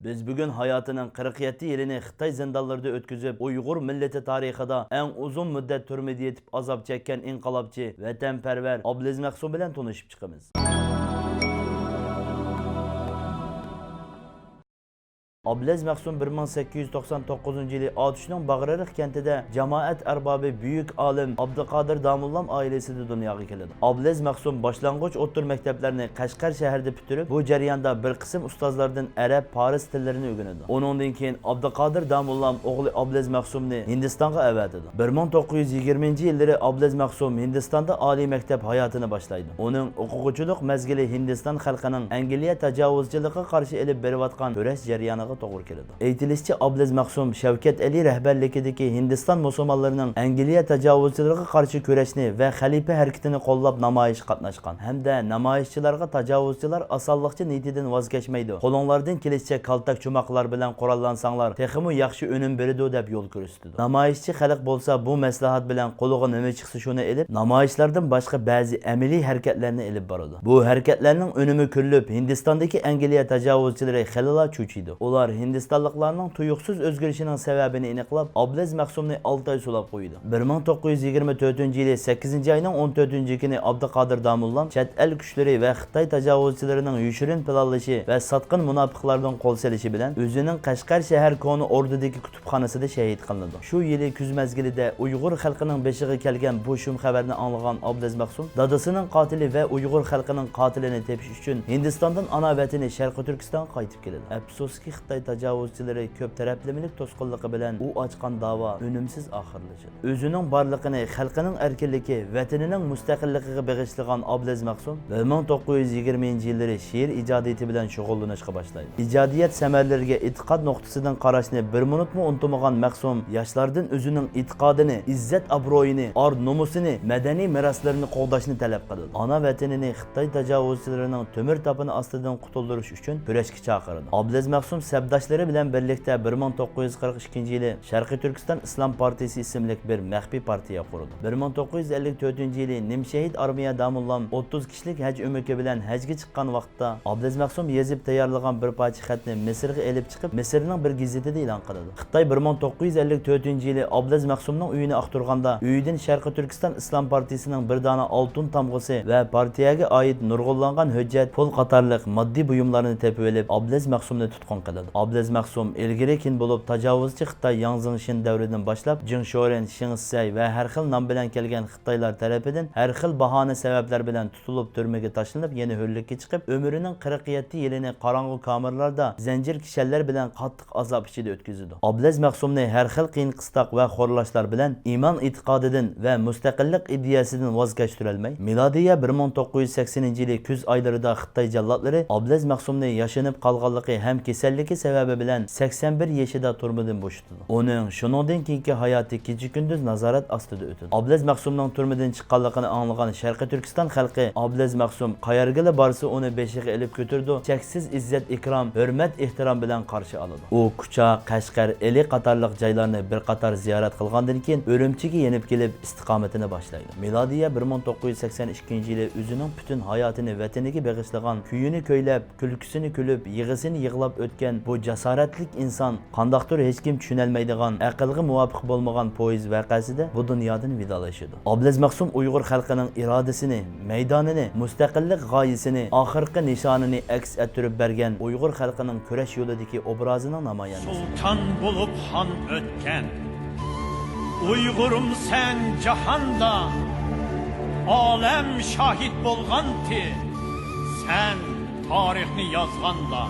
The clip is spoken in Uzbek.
Biz bugün hayatının 47 yılını Xitay zindanlarında ötküzüp Uygur milleti tarixida en uzun müddet türmede yetip azap çekken inqilabçı, vatanperver Abdulaziz Mahsum bilen tanışıp çıkımız. Abdulaziz Mahsum 1899 yılı Atuş'un Bağrarıq kentinde cemaat erbabı büyük alim Abdülkadir Damullam ailesinde dünyaya geldi. Abdulaziz Mahsum başlangıç otur mekteplerini Kaşgar şehirde bitirip bu jarayonda bir kısım ustazlardan Arap, Paris tillerini öğrendi. Onundan keyin Abdülkadir Damullam oğlu Abdulaziz Mahsumni Hindistan'a evatidi. 1920 yılları Abdulaziz Mahsum Hindistan'da Ali mektep hayatını başlaydı. Onun okuguçuluk mezgili Hindistan halkının Angliya tecavüzcülüğe karşı elip berivatkan köreş jarayoniga to'g'ri keladi. Aytilishicha, Abdulaziz Mahsum Shavkat Ali rahbarligidagi Hindiston musulmonlarining Angliya tajovuzchilariga qarshi kurashni va xalifa harakatini qo'llab namoyish qatnashgan. Hamda namoyishchilarga tajovuzchilar osonlikcha niyatidan voz kechmaydi. Qo'linglardan kelishicha kaltak chumoqlar bilan qurollansanglar, texmi yaxshi unum beradi deb yo'l ko'rsatdi. Namoyishchi xalq bo'lsa bu maslahat bilan qo'liga nima chiqsa shuni elib, namoyishlardan boshqa ba'zi amaliy harakatlarni elib boradi. Bu harakatlarning unumi ko'rilib, Hindistondagi Angliya tajovuzchilari xilala cho'chiydi. Ular Hindistonliklarning tuyuqsiz o'zgarishining sababini aniqlab, Abdulaziz Mahsumni 6 oy sulab qo'ydi. 1924-yili 8-oyning 14-kuni Abdulqodir Damullam chet el kuchlari va Xitoy tajovuzchilarining yushirin planlashi va satqin munofiqlardan qo'l selishi bilan o'zining Qashqar shahar koni ordidagi kutubxonasida shahid qilindi. Shu yili kuz mezgilida Uyg'ur xalqining beshiga kelgan bu shum xabarni anglagan Abdulaziz Mahsum dadasining qotili va Uyg'ur xalqining qotilini tepish uchun Hindistondan ana vatani Sharqiy Turkistonga qaytib keldi. Afsuski Xitoy tajovuzchilari ko'p taraflamalik to'sqinligi bilan u ochgan da'vo unumsiz oxirlashdi. O'zining borlig'ini, xalqining erkinligi, vatanining mustaqilligiga bag'ishlagan Abdulaziz Mahsum 1920-yillari she'r ijodiyati bilan shug'ullanishga boshlaydi. Ijodiyat samarlariga e'tiqod nuqtasidan qarashni bir minutmi unutmagan Mahsum yoshlardan o'zining e'tiqodini, izzat obro'yini, or nomusini, madaniy meroslarini qo'g'dashni talab qildi. Ona vatanini Xitoy tajovuzchilarining temir topini ostidan qutuldirish uchun kurashga chaqirdi. Abdulaziz Mahsum sabdoshlari bilan birlikda 1942-yili Sharqiy Turkiston Islom partiyasi ismli bir maxfiy partiya qurdi. 1954-yili Nimshahid armiya Damullam 30 kishilik haj umaki bilan hajga chiqqan vaqtda Abdulaziz Mahsum yezib tayyorlagan bir parcha xatni Misrga elib chiqib, Misrning bir gazetida e'lon qildi. Xitoy 1954-yili Abdulaziz Mahsumning uyini aqtirganda, uyidan Sharqiy Turkiston Islom partiyasining bir dona oltin tamg'isi va partiyaga oid nurg'unlangan hujjat, pul qatorliq moddiy buyumlarni tepib olib, Abdulaziz Mahsumni tutqun qildi. Abdulaziz Mahsum ilgari-kin bo'lib tajovuzchi Xitoy Yangzing davridan boshlab Jingshoren, Shingsay va har xil nom bilan kelgan Xitoylar tarafidan har xil bahona sabablar bilan tutilib turmaga tashlanib, yana hurlikka chiqib, umrining 47 yilini qorong'u kamerlarda zanjir kishanlar bilan qattiq azob ichida o'tkazdi. Abdulaziz Mahsumni har xil qiyin qistoq va xo'rlashlar bilan iymon e'tiqodidan va mustaqillik ideyasidan voz kechtirolmay, milodiya 1980-yili kuz oylarida Xitoy jallodlari Abdulaziz Mahsumni yashanib qolganligi ham kasalligi sababi bilan 81 yoshida turmadan bo'shatdi. Uning shuningdan keyingi hayoti kecha-kunduz nazorat ostida o'tdi. Abdulaziz Mahsumning turmadan chiqqanligini anglagan Sharqiy Turkiston xalqi Abdulaziz Mahsum qayerga borsa uni beshiga ilib ko'tirdi. Cheksiz izzat, ikrom, hurmat, ehtirom bilan qarshi oldi. U Kucha, Qashqar, Eli qatorliq joylarni bir qator ziyorat qilgandan keyin Urumchiga yenib kelib istiqomatini boshlaydi. Milodiya 1982-yili o'zining butun hayotini vataniga bag'ishlagan, kuyini kuylab, kulkusini kulib, yig'isini yig'lab o'tgan bu jasoratlik inson qandaqdir hech kim tushunolmaydigan, aqlga muvofiq bo'lmagan poyiz voqeasida bu dunyodan vidolashadi. Abdulaziz Mahsum Uyg'ur xalqining irodasini, maydonini, mustaqillik g'oyasini, oxirgi nishonini aks ettirib bergan Uyg'ur xalqining kurash yo'lidagi obrazining namoyandasi. Sultan bo'lib xon o'tgan Uyg'urum sen jahonda olam shohid bo'lganti sen tarixni yozganda